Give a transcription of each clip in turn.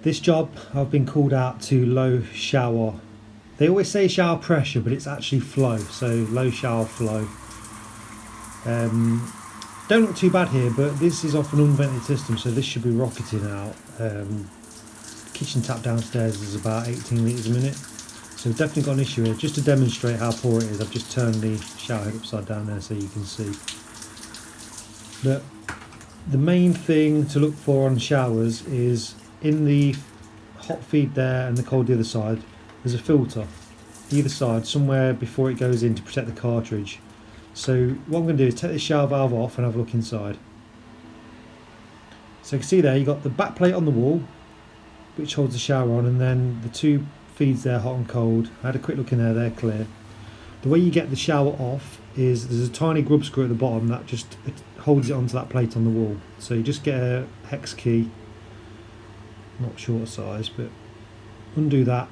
This job I've been called out to low shower. They always say shower pressure, but it's actually flow, so low shower flow. Don't look too bad here, but this is off an unvented system, so this should be rocketing out. Kitchen tap downstairs is about 18 litres a minute, so we've definitely got an issue here. Just to demonstrate how poor it is, I've just turned the shower head upside down there so you can see. But the main thing to look for on showers is in the hot feed there and the cold the other side, there's a filter either side somewhere before it goes in to protect the cartridge. So what I'm going to do is take the shower valve off and have a look inside. So you can see there you've got the back plate on the wall which holds the shower on, and then the two feeds there, hot and cold. I had a quick look in there, they're clear. The way you get the shower off is there's a tiny grub screw at the bottom that just holds it onto that plate on the wall. So you just get a hex key, not short size, but undo that,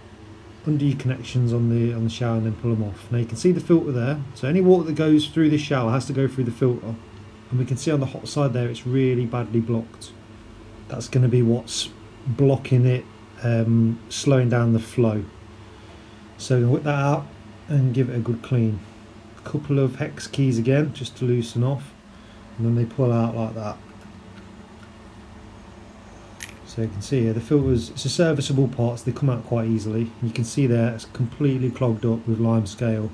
undo your connections on the shower, and then pull them off. Now you can see the filter there, so any water that goes through this shower has to go through the filter, and we can see on the hot side there it's really badly blocked. That's going to be what's blocking it, slowing down the flow. So whip that out and give it a good clean. A couple of hex keys again just to loosen off, and then they pull out like that. So you can see here the filters, it's a serviceable part, so they come out quite easily. You can see there it's completely clogged up with lime scale.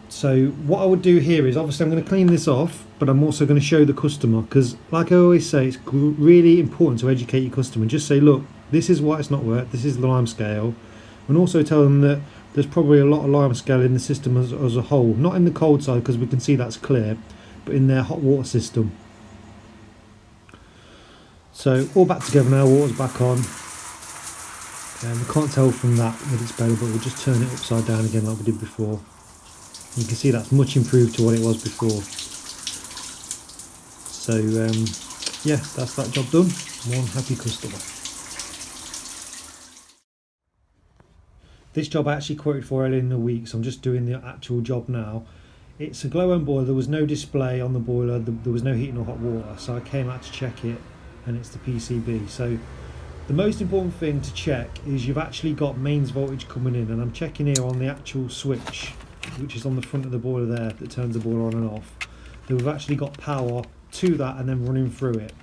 So what I would do here is, obviously I'm going to clean this off, but I'm also going to show the customer, because like I always say, it's really important to educate your customer and just say, look, this is why it's not worked, this is the lime scale, and also tell them that there's probably a lot of lime scale in the system as a whole, not in the cold side because we can see that's clear, but in their hot water system. So all back together now, water's back on, and we can't tell from that it's better, but we'll just turn it upside down again like we did before. You can see that's much improved to what it was before. So yeah, that's that job done. One happy customer. This job I actually quoted for earlier in the week, so I'm just doing the actual job now. It's a glow-worm boiler. There was no display on the boiler, there was no heating or hot water, so I came out to check it, and it's the PCB. So the most important thing to check is you've actually got mains voltage coming in, and I'm checking here on the actual switch which is on the front of the boiler there that turns the boiler on and off, that we've actually got power to that and then running through it.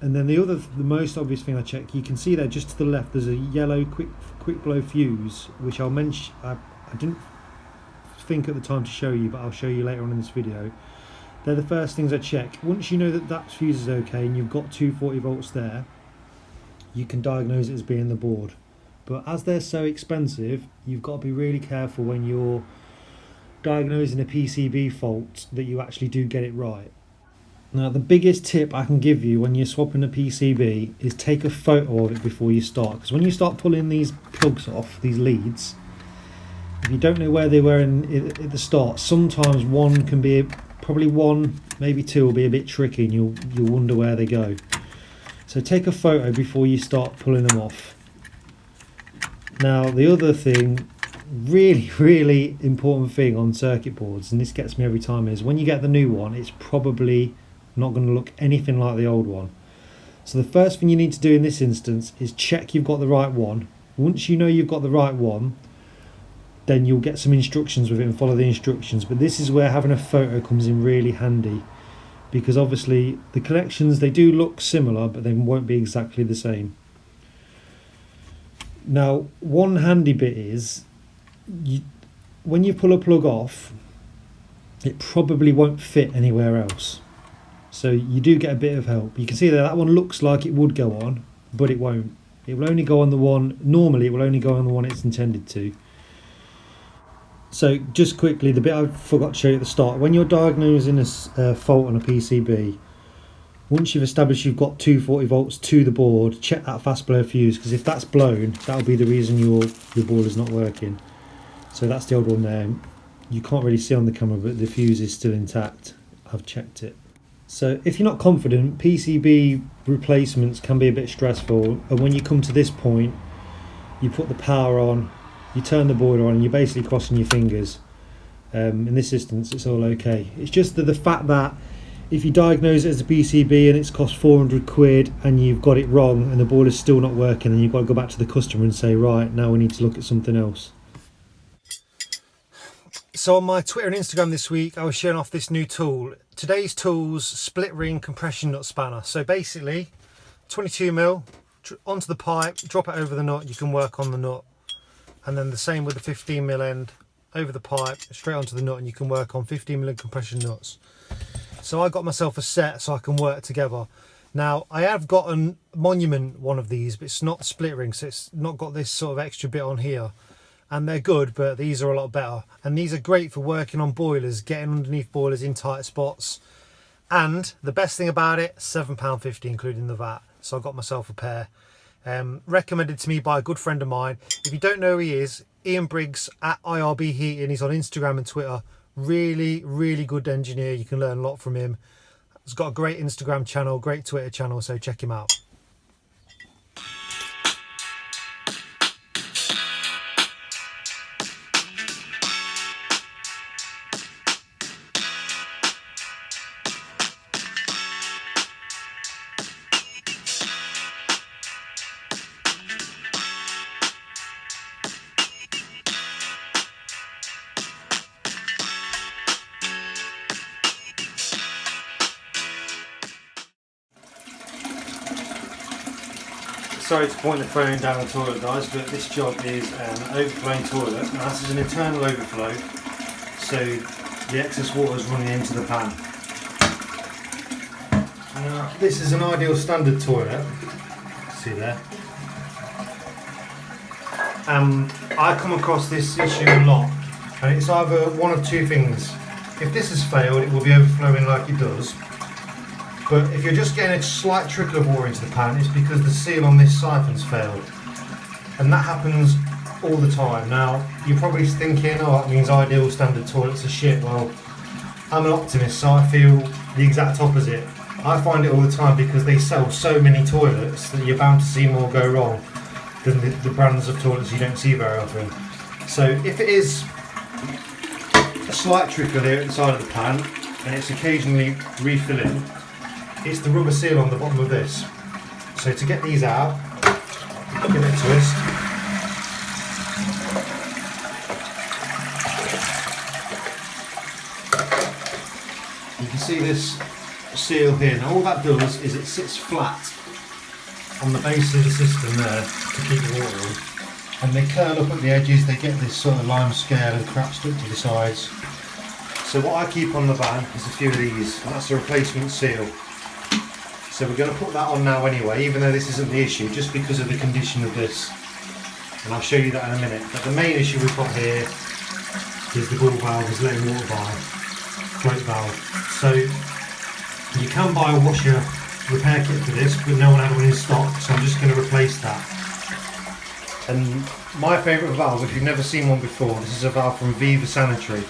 And then the most obvious thing I check, you can see there just to the left there's a yellow quick glow fuse, which I'll mention, I didn't think at the time to show you, but I'll show you later on in this video. They're the first things I check. Once you know that that fuse is okay and you've got 240 volts there, you can diagnose it as being the board. But as they're so expensive, you've got to be really careful when you're diagnosing a PCB fault that you actually do get it right. Now the biggest tip I can give you when you're swapping a PCB is take a photo of it before you start, because when you start pulling these plugs off, these leads, if you don't know where they were at the start, sometimes one can be, probably one, maybe two will be a bit tricky, and you'll wonder where they go. So take a photo before you start pulling them off. Now the other thing, really important thing on circuit boards, and this gets me every time, is when you get the new one, it's probably not going to look anything like the old one. So the first thing you need to do in this instance is check you've got the right one. Once you know you've got the right one, then you'll get some instructions with it and follow the instructions. But this is where having a photo comes in really handy, because obviously the connections, they do look similar, but they won't be exactly the same. Now one handy bit is, when you pull a plug off, it probably won't fit anywhere else, so you do get a bit of help. You can see that one looks like it would go on, but it won't. It will only go on the one, normally it will only go on the one it's intended to. So just quickly, the bit I forgot to show you at the start, when you're diagnosing a fault on a PCB, once you've established you've got 240 volts to the board, check that fast blow fuse, because if that's blown, that'll be the reason your boiler's not working. So that's the old one there. You can't really see on the camera, but the fuse is still intact. I've checked it. So if you're not confident, PCB replacements can be a bit stressful, and when you come to this point, you put the power on, you turn the boiler on, and you're basically crossing your fingers. In this instance, it's all okay. It's just that the fact that if you diagnose it as a PCB and it's cost 400 quid and you've got it wrong and the boiler's still not working, then you've got to go back to the customer and say, right, now we need to look at something else. So on my Twitter and Instagram this week, I was showing off this new tool. Today's tool's split ring compression nut spanner. So basically 22mm onto the pipe, drop it over the nut, you can work on the nut. And then the same with the 15mm end, over the pipe, straight onto the nut, and you can work on 15mm compression nuts. So I got myself a set so I can work together. Now I have got a Monument one of these, but it's not split ring, so it's not got this sort of extra bit on here. And they're good, but these are a lot better. And these are great for working on boilers, getting underneath boilers in tight spots. And the best thing about it, £7.50 including the VAT. So I got myself a pair. Recommended to me by a good friend of mine. If you don't know who he is, Ian Briggs at IRB Heating. He's on Instagram and Twitter. Really good engineer. You can learn a lot from him. He's got a great Instagram channel, great Twitter channel, so check him out. Sorry to point the phone down the toilet, guys, but this job is an overflowing toilet. Now this is an internal overflow, so the excess water is running into the pan. Now this is an ideal standard toilet, see there. I come across this issue a lot, and it's either one of two things. If this has failed, it will be overflowing like it does. But if you're just getting a slight trickle of water into the pan, it's because the seal on this siphon's failed. And that happens all the time. Now, you're probably thinking, oh, that means ideal standard toilets are shit. Well, I'm an optimist, so I feel the exact opposite. I find it all the time because they sell so many toilets that you're bound to see more go wrong than the brands of toilets you don't see very often. So if it is a slight trickle here at the side of the pan, and it's occasionally refilling, it's the rubber seal on the bottom of this. So to get these out, give it a twist. You can see this seal here. Now all that does is it sits flat on the base of the system there to keep the water in. And they curl up at the edges, they get this sort of lime scale and crap stuck to the sides. So what I keep on the van is a few of these, and that's a replacement seal. So we're going to put that on now anyway, even though this isn't the issue, just because of the condition of this. And I'll show you that in a minute. But the main issue we've got here is the ball valve is letting water by, float valve. So you can buy a washer repair kit for this, but no one had one in stock, so I'm just going to replace that. And my favourite valve, if you've never seen one before, this is a valve from Viva Sanitary.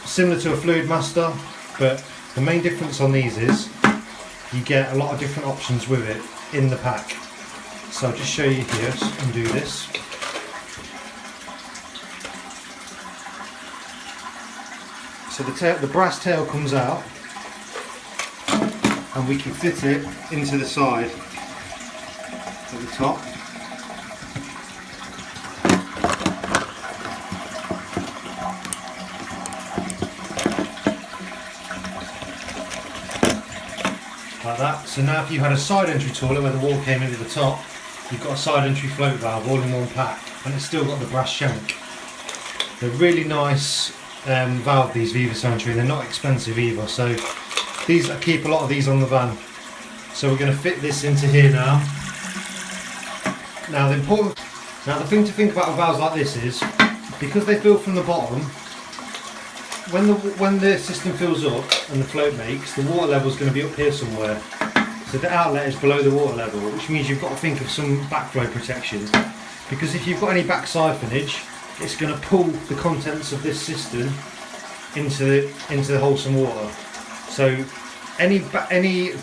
Similar to a Fluid Master, but the main difference on these is you get a lot of different options with it in the pack. So I'll just show you here and do this. So the brass tail comes out and we can fit it into the side at the top. Like that. So now if you had a side entry toilet where the wall came into the top, you've got a side entry float valve all in one pack, and it's still got the brass shank. They're really nice valve, these Viva Sanitary. They're not expensive either, so these, I keep a lot of these on the van. So we're going to fit this into here now. Now the thing to think about with valves like this is, because they fill from the bottom, when the system fills up and the float makes, the water level is going to be up here somewhere. So the outlet is below the water level, which means you've got to think of some backflow protection. Because if you've got any back siphonage, it's going to pull the contents of this system into the wholesome water. So any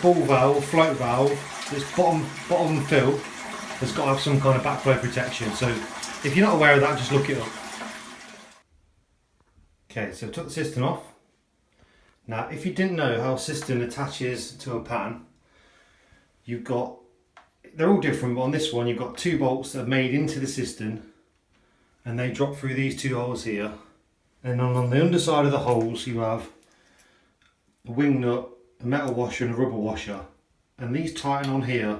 ball valve, float valve that's bottom fill has got to have some kind of backflow protection. So if you're not aware of that, just look it up. Okay, so I took the system off. Now, if you didn't know how a cistern attaches to a pan, they're all different, but on this one you've got 2 bolts that are made into the cistern and they drop through these 2 holes here. And on the underside of the holes you have a wing nut, a metal washer and a rubber washer. And these tighten on here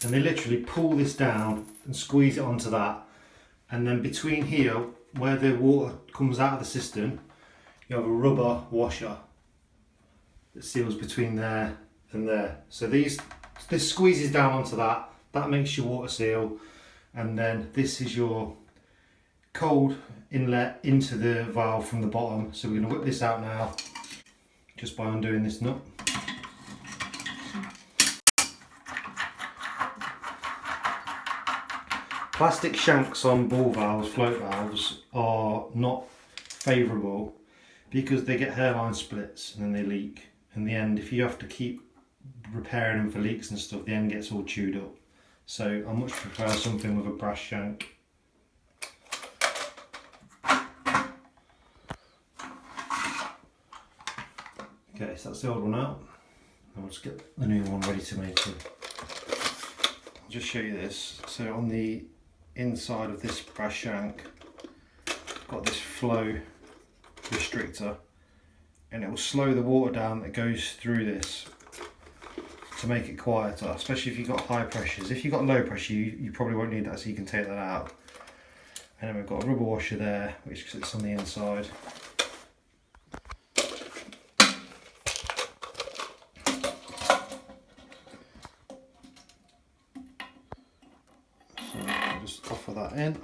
and they literally pull this down and squeeze it onto that. And then between here, where the water comes out of the cistern, you have a rubber washer that seals between there and there. So this squeezes down onto that, that makes your water seal, and then this is your cold inlet into the valve from the bottom. So we're going to whip this out now just by undoing this nut. Plastic shanks on ball valves, float valves, are not favourable because they get hairline splits and then they leak. In the end, if you have to keep repairing them for leaks and stuff, the end gets all chewed up. So I much prefer something with a brass shank. Okay, so that's the old one out. I'll just get the new one ready to make it. I'll just show you this. So on the inside of this brass shank, I've got this flow restrictor, and it will slow the water down that goes through this to make it quieter, especially if you've got high pressures. If you've got low pressure, you probably won't need that, so you can take that out. And then we've got a rubber washer there, which sits on the inside. So I'll just offer that in.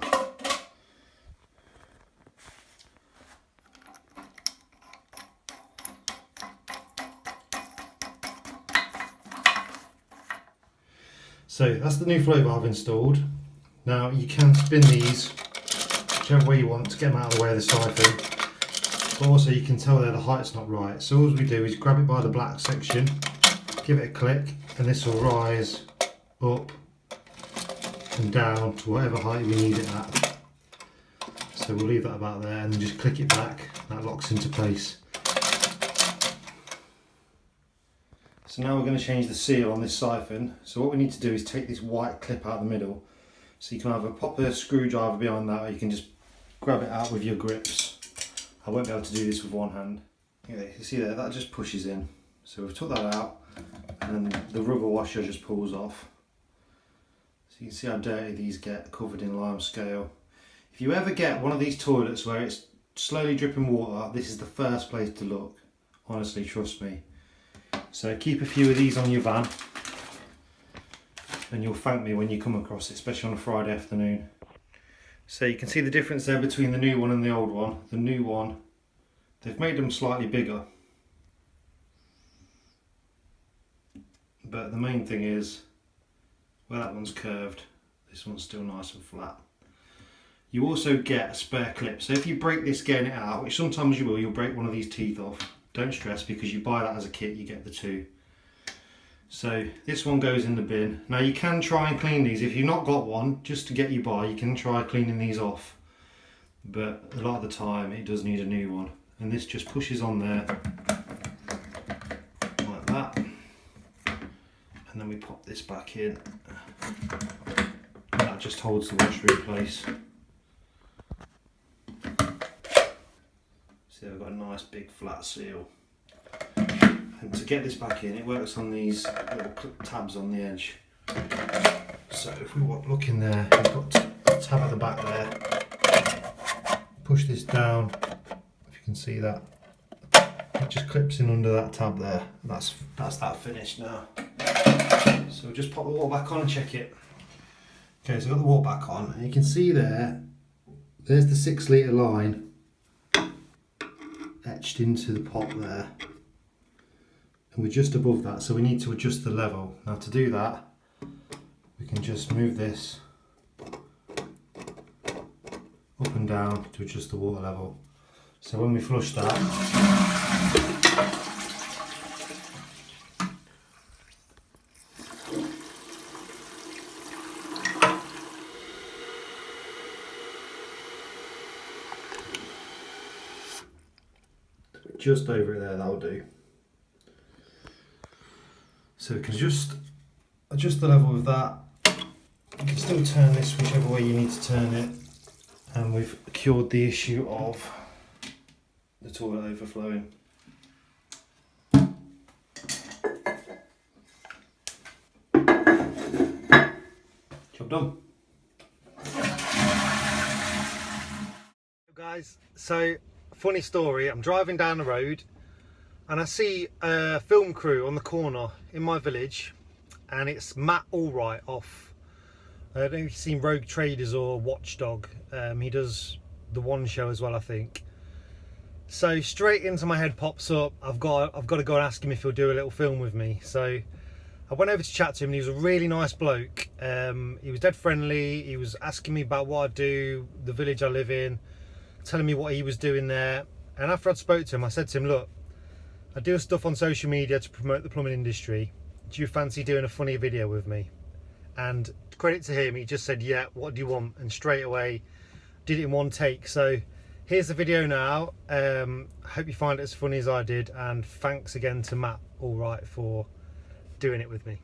So that's the new flow valve installed. Now you can spin these whichever way you want to get them out of the way of the siphon, but also you can tell there the height's not right. So all we do is grab it by the black section, give it a click, and this will rise up and down to whatever height we need it at. So we'll leave that about there and then just click it back, that locks into place. So now we're going to change the seal on this siphon. So what we need to do is take this white clip out of the middle. So you can either pop a screwdriver behind that, or you can just grab it out with your grips. I won't be able to do this with one hand. Yeah, you see there, that just pushes in. So we've took that out, and then the rubber washer just pulls off. So you can see how dirty these get, covered in lime scale. If you ever get one of these toilets where it's slowly dripping water, this is the first place to look. Honestly, trust me. So keep a few of these on your van and you'll thank me when you come across it, especially on a Friday afternoon. So you can see the difference there between the new one and the old one. The new one, they've made them slightly bigger, but the main thing is where that one's curved, this one's still nice and flat. You also get a spare clip, so if you break this getting it out, which sometimes you will, you'll break one of these teeth off. Don't stress, because you buy that as a kit, you get the 2. So this one goes in the bin. Now you can try and clean these. If you've not got one, just to get you by, you can try cleaning these off. But a lot of the time it does need a new one. And this just pushes on there, like that. And then we pop this back in. And that just holds the washer in place. See, I've got a nice big flat seal. And to get this back in, it works on these little tabs on the edge. So if we look in there, we've got a tab at the back there. Push this down, if you can see that. It just clips in under that tab there. That's that finished now. So we'll just pop the water back on and check it. Okay, so I've got the water back on, and you can see there's the 6 litre line etched into the pot there, and we're just above that, so we need to adjust the level. Now to do that, we can just move this up and down to adjust the water level. So when we flush that, just over it there, that'll do. So we can just adjust the level of that. You can still turn this whichever way you need to turn it, and we've cured the issue of the toilet overflowing. Job done. Guys, so funny story, I'm driving down the road and I see a film crew on the corner in my village, and it's Matt Allwright off, I don't know if you've seen Rogue Traders or Watchdog. He does the One Show as well, I think. So straight into my head pops up, I've got to go and ask him if he'll do a little film with me. So I went over to chat to him, and he was a really nice bloke. He was dead friendly. He was asking me about what I do, the village I live in, telling me what he was doing there. And after I'd spoke to him, I said to him, look, I do stuff on social media to promote the plumbing industry. Do you fancy doing a funny video with me? And credit to him, he just said, yeah, what do you want? And straight away did it in one take. So here's the video now. Hope you find it as funny as I did, and thanks again to Matt Allwright for doing it with me.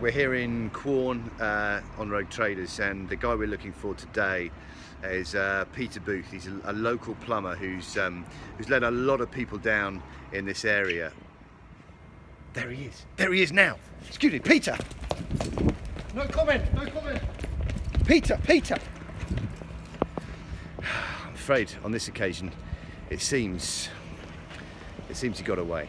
We're here in Quorn on Rogue Traders, and the guy we're looking for today is Peter Booth. He's a local plumber who's let a lot of people down in this area. There he is. There he is now. Excuse me, Peter. No comment, no comment. Peter, Peter. I'm afraid on this occasion, it seems he got away.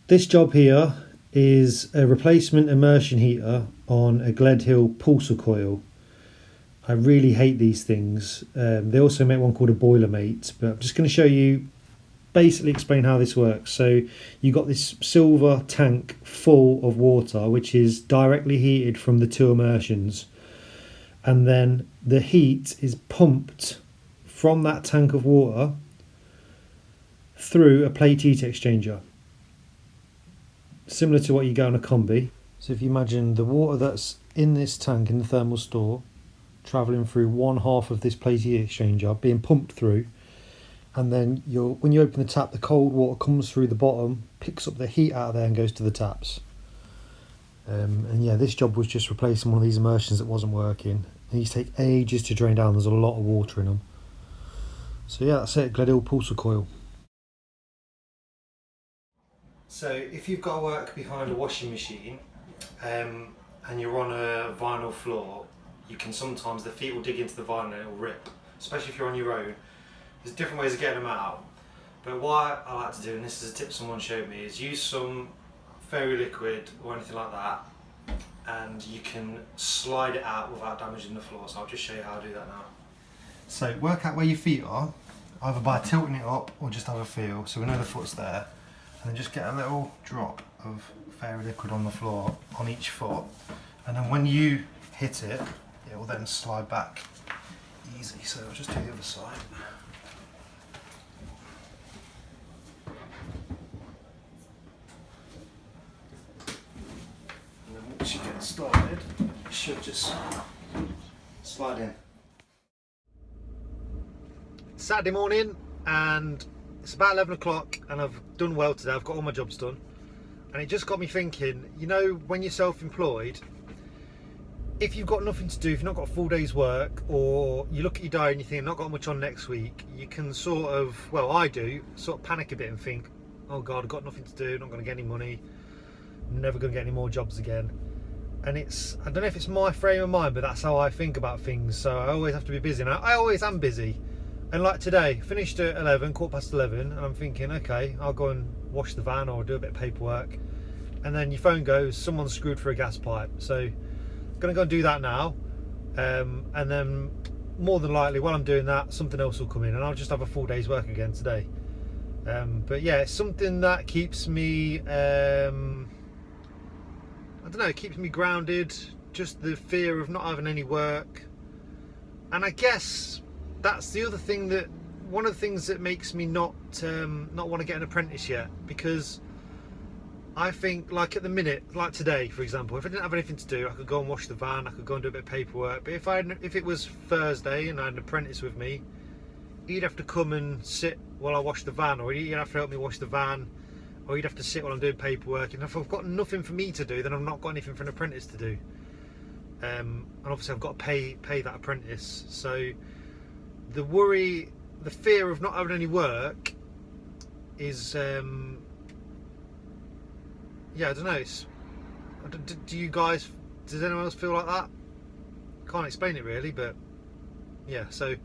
This job here is a replacement immersion heater on a Gledhill pulsar coil. I really hate these things. They also make one called a Boilermate, but I'm just going to show you, basically explain how this works. So you got this silver tank full of water, which is directly heated from the two immersions, and then the heat is pumped from that tank of water through a plate heat exchanger, similar to what you get on a combi. So if you imagine the water that's in this tank in the thermal store travelling through one half of this plate heat exchanger, being pumped through, and then when you open the tap, the cold water comes through the bottom, picks up the heat out of there and goes to the taps. And yeah, this job was just replacing one of these immersions that wasn't working. These take ages to drain down, there's a lot of water in them. So yeah, that's it, Gledhill pulsar coil. So if you've got to work behind a washing machine and you're on a vinyl floor, you can sometimes, the feet will dig into the vinyl and it will rip, especially if you're on your own. There's different ways of getting them out, but what I like to do, and this is a tip someone showed me, is use some fairy liquid or anything like that, and you can slide it out without damaging the floor. So I'll just show you how to do that now. So work out where your feet are, either by tilting it up or just have a feel, so we know the foot's there. And then just get a little drop of fairy liquid on the floor on each foot, and then when you hit it, it will then slide back easy. So I'll just do the other side. And then once you get started, it should just slide in. Saturday morning, and it's about 11 o'clock, and I've done well today. I've got all my jobs done, and it just got me thinking, you know, when you're self-employed, if you've got nothing to do, if you've not got a full day's work, or you look at your diary and you think, I've not got much on next week, you can sort of, well, I do, sort of panic a bit and think, oh God, I've got nothing to do, not going to get any money, I'm never going to get any more jobs again. And it's, I don't know if it's my frame of mind, but that's how I think about things. So I always have to be busy, and I always am busy. And like today, finished at 11, 11:15, and I'm thinking, okay, I'll go and wash the van or do a bit of paperwork. And then your phone goes, someone's screwed for a gas pipe. So I'm gonna go and do that now. And then more than likely, while I'm doing that, something else will come in, and I'll just have a full day's work again today. But yeah, it's something that keeps me, I don't know, it keeps me grounded, just the fear of not having any work. And I guess that's the other thing, that one of the things that makes me not want to get an apprentice yet, because I think, like at the minute, like today, for example, if I didn't have anything to do, I could go and wash the van, I could go and do a bit of paperwork. But if it was Thursday and I had an apprentice with me, he'd have to come and sit while I wash the van, or he'd have to help me wash the van, or he'd have to sit while I'm doing paperwork. And if I've got nothing for me to do, then I've not got anything for an apprentice to do. And obviously I've got to pay that apprentice. So the worry, the fear of not having any work is, yeah, I don't know. Do you guys? Does anyone else feel like that? Can't explain it really, but yeah. So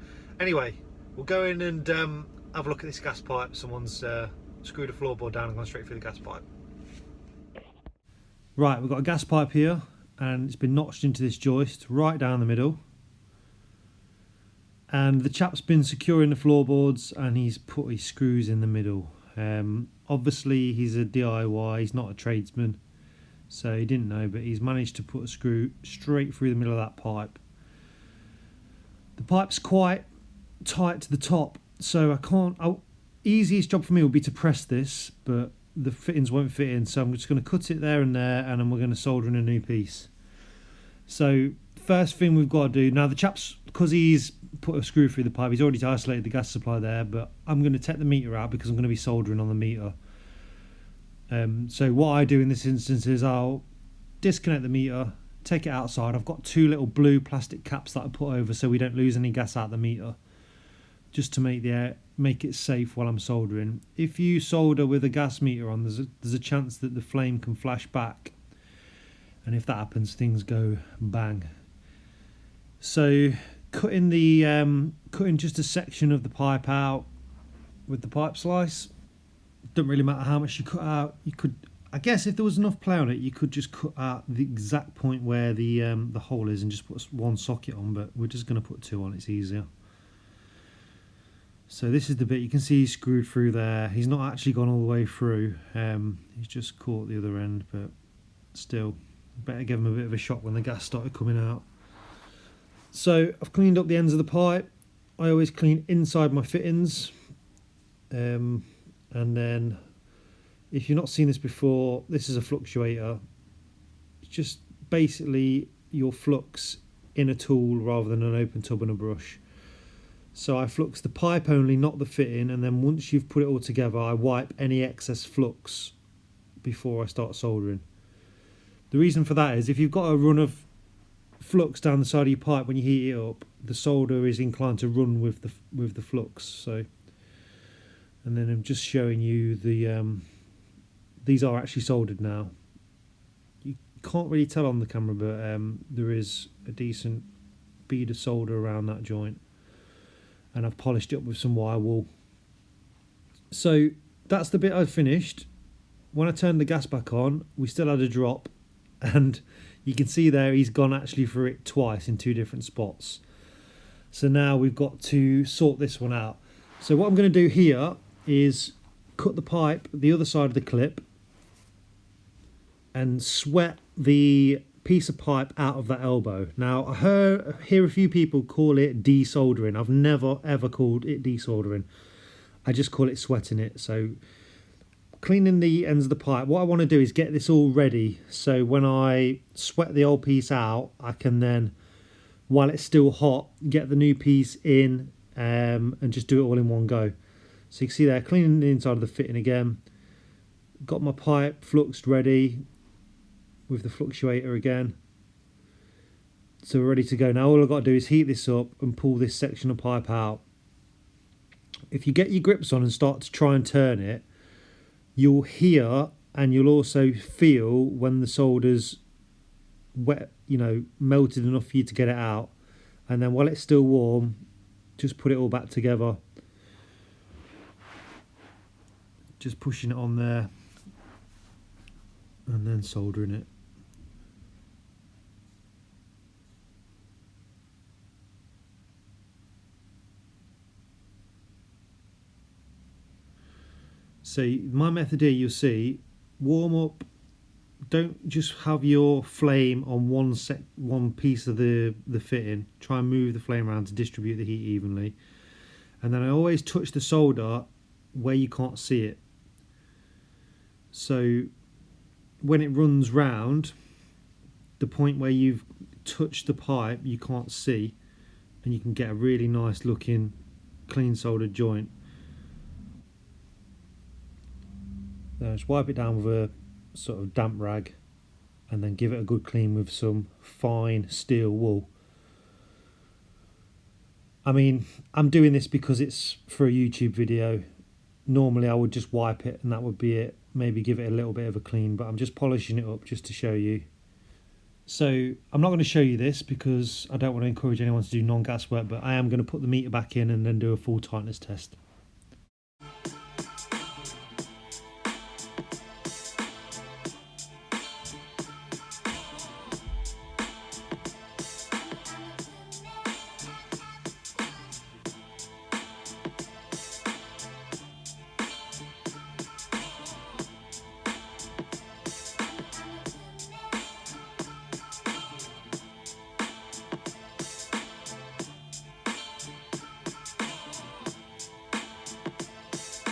anyway, we'll go in and have a look at this gas pipe. Someone's screwed a floorboard down and gone straight through the gas pipe. Right, we've got a gas pipe here, and it's been notched into this joist right down the middle. And the chap's been securing the floorboards, and he's put his screws in the middle. Obviously he's a DIY, he's not a tradesman, so he didn't know, but he's managed to put a screw straight through the middle of that pipe. The pipe's quite tight to the top, so I can't. Easiest job for me would be to press this, but the fittings won't fit in, so I'm just going to cut it there, and then we're going to solder in a new piece. So first thing we've got to do now, the chap's, because he's put a screw through the pipe, he's already isolated the gas supply there, but I'm going to take the meter out because I'm going to be soldering on the meter. So what I do in this instance is I'll disconnect the meter, take it outside. I've got two little blue plastic caps that I put over so we don't lose any gas out the meter, just to make it safe while I'm soldering. If you solder with a gas meter on, there's a chance that the flame can flash back, and if that happens, things go bang. So cutting just a section of the pipe out with the pipe slice. Doesn't really matter how much you cut out. You could, I guess, if there was enough play on it, you could just cut out the exact point where the hole is and just put one socket on. But we're just going to put two on. It's easier. So this is the bit you can see he's screwed through there. He's not actually gone all the way through. He's just caught the other end, but still, better give him a bit of a shock when the gas started coming out. So I've cleaned up the ends of the pipe. I always clean inside my fittings. And then, if you've not seen this before, this is a fluctuator. It's just basically your flux in a tool rather than an open tub and a brush. So I flux the pipe only, not the fitting, and then once you've put it all together, I wipe any excess flux before I start soldering. The reason for that is if you've got a run of flux down the side of your pipe when you heat it up, the solder is inclined to run with the flux. So, and then I'm just showing you these are actually soldered now. You can't really tell on the camera, but there is a decent bead of solder around that joint, and I've polished it up with some wire wool. So that's the bit I've finished. When I turned the gas back on, we still had a drop, and you can see there he's gone actually through it twice in two different spots. So now we've got to sort this one out. So what I'm going to do here is cut the pipe the other side of the clip and sweat the piece of pipe out of that elbow. Now I hear a few people call it desoldering. I've never ever called it desoldering. I just call it sweating it. So cleaning the ends of the pipe, what I want to do is get this all ready, so when I sweat the old piece out, I can then, while it's still hot, get the new piece in and just do it all in one go. So you can see there, cleaning the inside of the fitting again, got my pipe fluxed ready with the fluctuator again, so we're ready to go. Now all I've got to do is heat this up and pull this section of pipe out. If you get your grips on and start to try and turn it, you'll hear and you'll also feel when the solder's wet, melted enough for you to get it out. And then while it's still warm, just put it all back together. Just pushing it on there and then soldering it. So my method here, you'll see, warm up. Don't just have your flame on one piece of the fitting. Try and move the flame around to distribute the heat evenly. And then I always touch the solder where you can't see it. So when it runs round, the point where you've touched the pipe you can't see, and you can get a really nice looking clean soldered joint. Now just wipe it down with a sort of damp rag and then give it a good clean with some fine steel wool. I mean, I'm doing this because it's for a YouTube video. Normally I would just wipe it and that would be it, maybe give it a little bit of a clean, but I'm just polishing it up just to show you. So I'm not going to show you this because I don't want to encourage anyone to do non-gas work, but I am going to put the meter back in and then do a full tightness test.